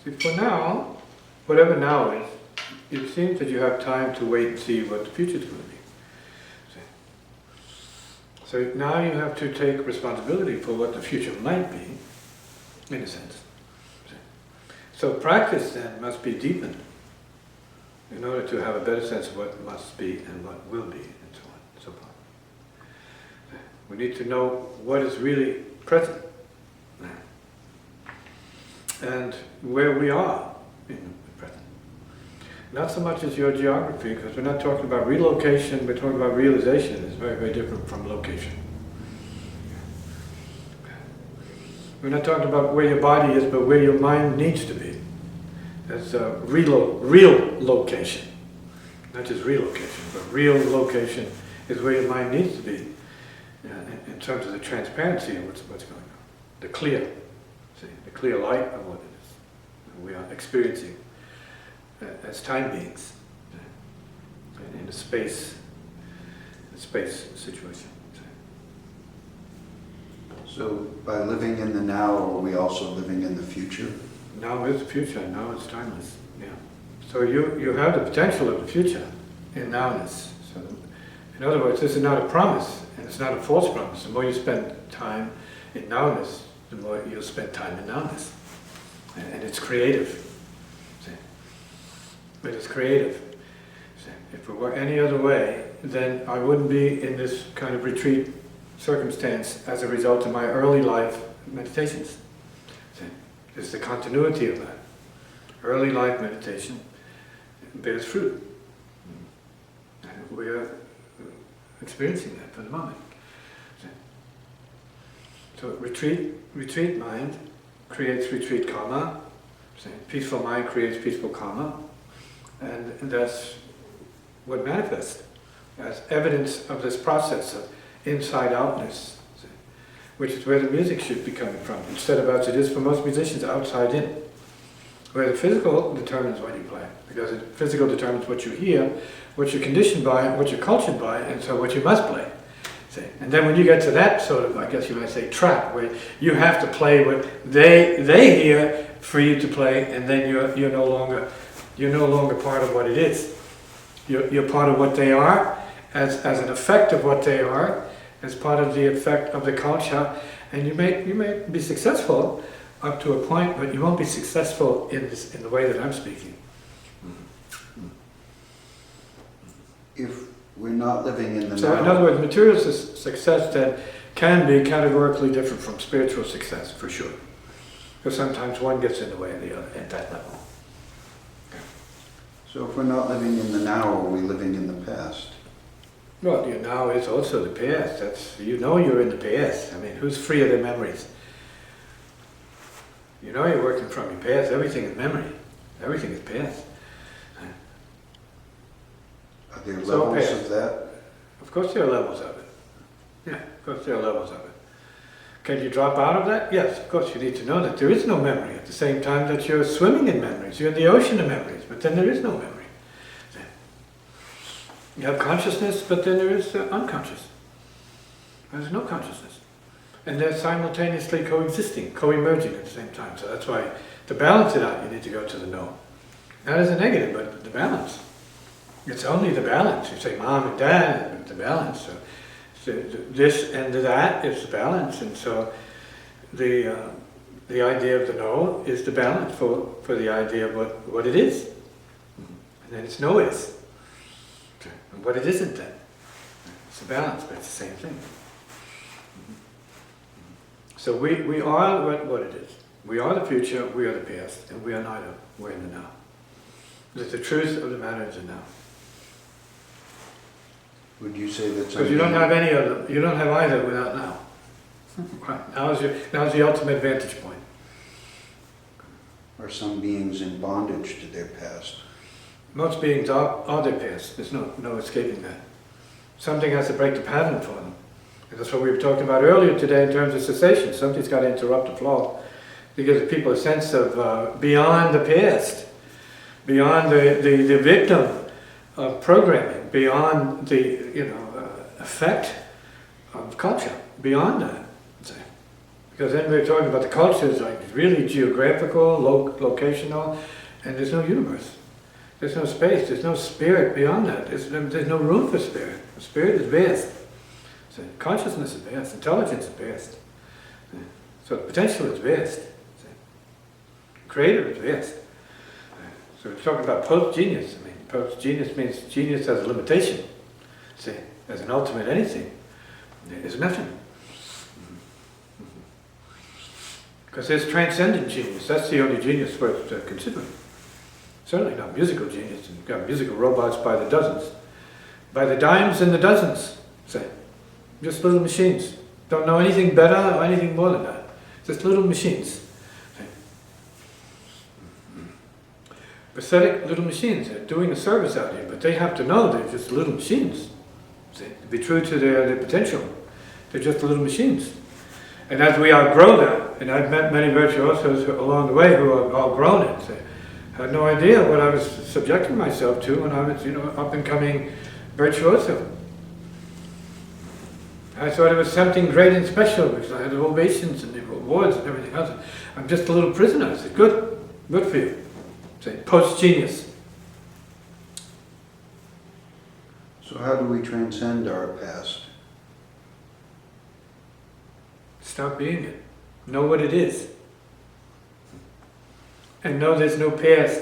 See, for now, whatever now is, it seems that you have time to wait and see what the future is going to be. So now you have to take responsibility for what the future might be, in a sense. So practice then must be deepened in order to have a better sense of what must be and what will be, and so on and so forth. We need to know what is really present and where we are in the present. Not so much as your geography, because we're not talking about relocation, we're talking about realization. It's very, very different from location. We're not talking about where your body is, but where your mind needs to be. That's a real location. Not just relocation, but real location is where your mind needs to be in terms of the transparency of what's going on. The clear, see, the clear light of what it is we are experiencing as time beings in a space situation. So by living in the now, are we also living in the future? Now is the future, now it's timeless. Yeah. So you have the potential of the future in nowness. So in other words, this is not a promise, and it's not a false promise. The more you spend time in nowness, the more you'll spend time in nowness. And it's creative. See? But it's creative. See? If it were any other way, then I wouldn't be in this kind of retreat circumstance as a result of my early life meditations. See? There's the continuity of that. Early life meditation bears fruit. And we are experiencing that for the moment. See? So retreat mind creates retreat karma. See? Peaceful mind creates peaceful karma. And that's what manifests as evidence of this process of inside-outness, which is where the music should be coming from, instead of as it is for most musicians, outside in. Where the physical determines what you play, because the physical determines what you hear, what you're conditioned by, what you're cultured by, and so what you must play. See? And then when you get to that sort of, I guess you might say, trap, where you have to play what they hear for you to play, and then you're no longer part of what it is. You're part of what they are, as an effect of what they are, as part of the effect of the culture, and you may be successful up to a point, but you won't be successful in the way that I'm speaking. If we're not living in the So now, in other words, material success then can be categorically different from spiritual success, for sure. Because sometimes one gets in the way of the other at that level. so if we're not living in the now, are we living in the past? Well, your now is also the past. You're in the past. I mean, who's free of their memories? You know you're working from your past. Everything is memory. Everything is past. Are there levels past. of that? Of course there are levels of it. Yeah, of course there are levels of it. Can you drop out of that? Yes, of course you need to know that there is no memory at the same time that you're swimming in memories. You're in the ocean of memories, but then there is no memory. You have consciousness, but then there is unconscious. There's no consciousness. And they're simultaneously coexisting, co-emerging at the same time. So that's why, to balance it out, you need to go to the no. Not as a negative, but the balance. It's only the balance. You say mom and dad, the balance. So this and that is the balance. And so the idea of the no is the balance for the idea of what it is. And then it's no is. And what it isn't then. It's a balance, but it's the same thing. So we are what it is. We are the future, we are the past, and we are neither. We're in the now. The truth of the matter is the now. Would you say that Because you don't have any of them. You don't have either without now. Right. Now's the ultimate vantage point. are some beings in bondage to their past? Most beings are their past. There's no escaping that. Something has to break the pattern for them. And that's what we were talking about earlier today in terms of cessation. Something's got to interrupt the flow. To give people a sense of beyond the past, beyond the victim of programming, beyond the effect of culture, beyond that. Because then we're talking about the cultures, like really geographical, locational, and there's no universe. There's no space, there's no spirit beyond that. There's no room for spirit. Spirit is vast. So consciousness is vast, intelligence is vast. So potential is vast. Creator is vast. So we're talking about post-genius. I mean, post-genius means genius has a limitation. See, as an ultimate anything, is nothing. Because there's transcendent genius. That's the only genius worth considering. Certainly not musical genius. You've got musical robots by the dozens. By the dimes and the dozens, say. Just little machines. Don't know anything better or anything more than that. Just little machines. Pathetic little machines. They're doing a service out here, but they have to know they're just little machines. See, to be true to their potential. They're just little machines. And as we outgrow that, and I've met many virtuosos along the way who have outgrown it, say, I had no idea what I was subjecting myself to when I was, up and coming virtuoso. I thought it was something great and special because I had the ovations and the awards and everything else. I'm just a little prisoner. I said, good for you. Say, post-genius. So how do we transcend our past? Stop being it. Know what it is. And know there's no past.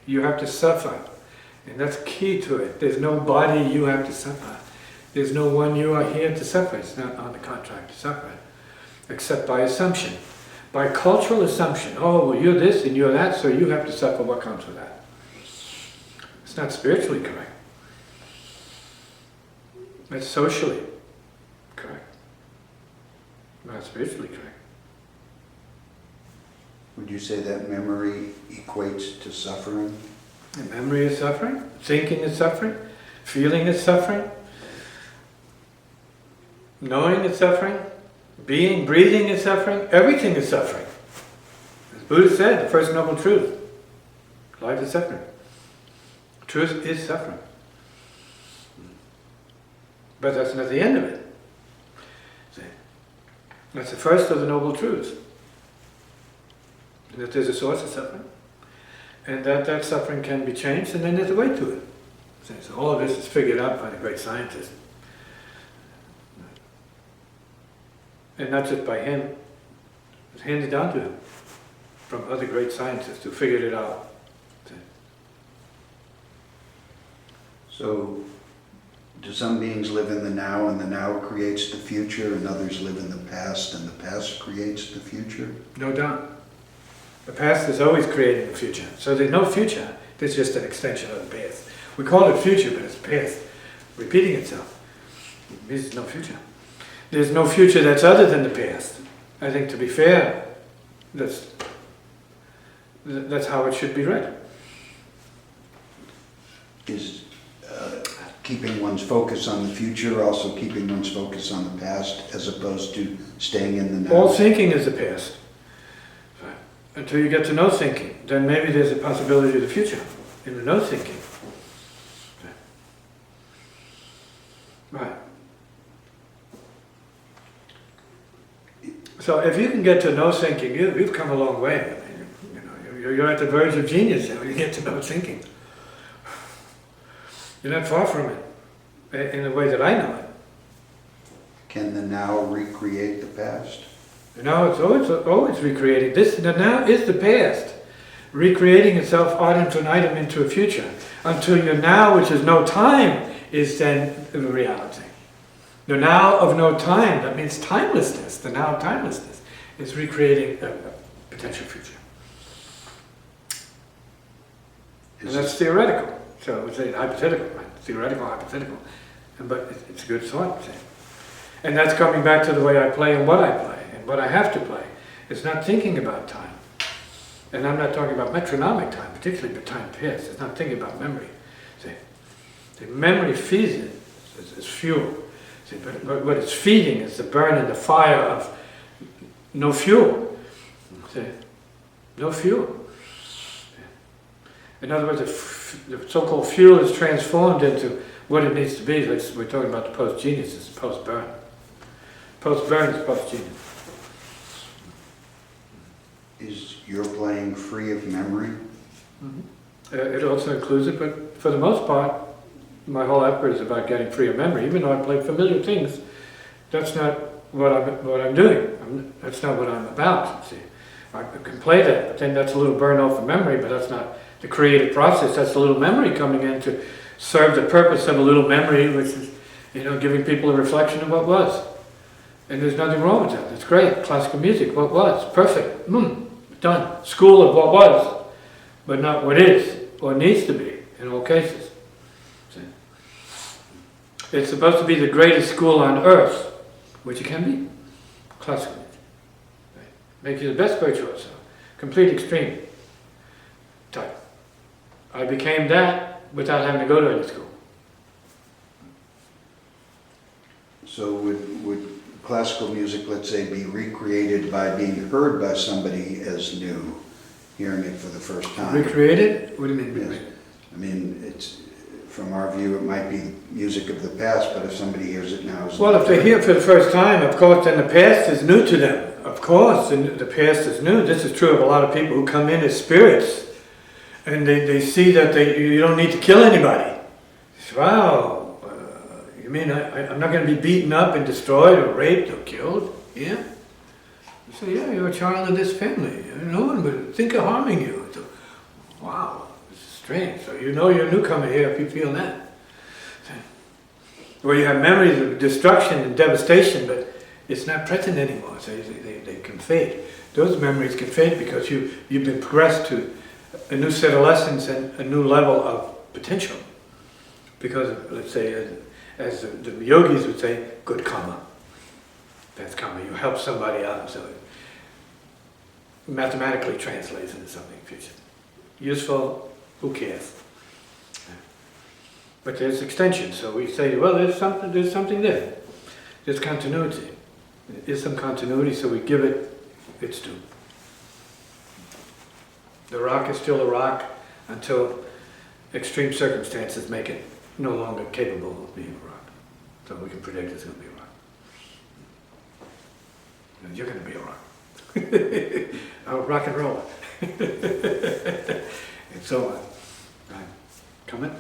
You have to suffer. And that's key to it. There's no body you have to suffer. There's no one you are here to suffer. It's not on the contract to suffer. Except by assumption. By cultural assumption. Oh, well, you're this and you're that, so you have to suffer what comes with that. It's not spiritually correct. It's socially correct. Not spiritually correct. Would you say that memory equates to suffering? And memory is suffering, thinking is suffering, feeling is suffering, knowing is suffering, being, breathing is suffering, everything is suffering. As Buddha said, the first noble truth, life is suffering. Truth is suffering. But that's not the end of it. See? That's the first of the noble truths. That there's a source of suffering, and that suffering can be changed, and then there's a way to it. So all of this is figured out by the great scientist. And not just by him, it's handed down to him from other great scientists who figured it out. So, do some beings live in the now, and the now creates the future, and others live in the past, and the past creates the future? No doubt. The past is always creating the future. So there's no future. There's just an extension of the past. We call it future, but it's past. Repeating itself. It means there's no future. There's no future that's other than the past. I think, to be fair, that's how it should be read. Is keeping one's focus on the future also keeping one's focus on the past, as opposed to staying in the now? All thinking is the past. Until you get to no thinking, then maybe there's a possibility of the future in the no thinking. Right. So if you can get to no thinking, you've come a long way. You're at the verge of genius when you get to no thinking. You're not far from it, in the way that I know it. Can the now recreate the past? Now it's always recreating. The now is the past, recreating itself ad infinitum into a future, until your now, which is no time, is then the reality. The now of no time, that means timelessness, the now of timelessness, is recreating a potential future. And that's theoretical. So we say hypothetical, right? Theoretical, hypothetical. But it's a good thought. And that's coming back to the way I play and what I play. What I have to play. It's not thinking about time. And I'm not talking about metronomic time, particularly, but time past. It's not thinking about memory. See, the memory feeds it as fuel. See, but what it's feeding is the burn and the fire of no fuel. See, no fuel. In other words, the so-called fuel is transformed into what it needs to be. Like we're talking about the post-genius, it's post-burn. Post-burn is post-genius. you're playing free of memory? It also includes it, but for the most part, my whole effort is about getting free of memory. Even though I play familiar things, that's not what I'm doing. That's not what I'm about. See, I can play that, but then that's a little burn off of memory. But that's not the creative process. That's a little memory coming in to serve the purpose of a little memory, which is, giving people a reflection of what was. And there's nothing wrong with that. It's great. Classical music, what was, perfect. Done. School of what was, but not what is or needs to be in all cases. See? It's supposed to be the greatest school on earth, which it can be. Classical music. Right? Make you the best virtuoso. Complete extreme type. I became that without having to go to any school. So would classical music, let's say, be recreated by being heard by somebody as new, hearing it for the first time? Recreated? What do you mean Yes. recreated? I mean, it's, from our view, it might be music of the past, but if somebody hears it now... Well, if they hear it for the first time, of course, then the past is new to them. Of course, and the past is new. This is true of a lot of people who come in as spirits, and they see that you don't need to kill anybody. Wow. You mean I'm not going to be beaten up and destroyed or raped or killed? Yeah? So yeah, you're a child of this family. No one would think of harming you. So, wow, this is strange. So you're a newcomer here if you feel that. Or you have memories of destruction and devastation, but it's not present anymore. So they can fade. Those memories can fade because you've been progressed to a new set of lessons and a new level of potential. Because of, let's say, as the yogis would say, good karma. That's karma. You help somebody out, so it mathematically translates into something future. Useful, who cares? But there's extension, so we say, well, there's something there. There's continuity. There is some continuity, so we give it its due. The rock is still a rock until extreme circumstances make it no longer capable of being a rock. So we can predict it's going to be a rock. And you're going to be a rock. A rock and roller. And so on. Right. Comment?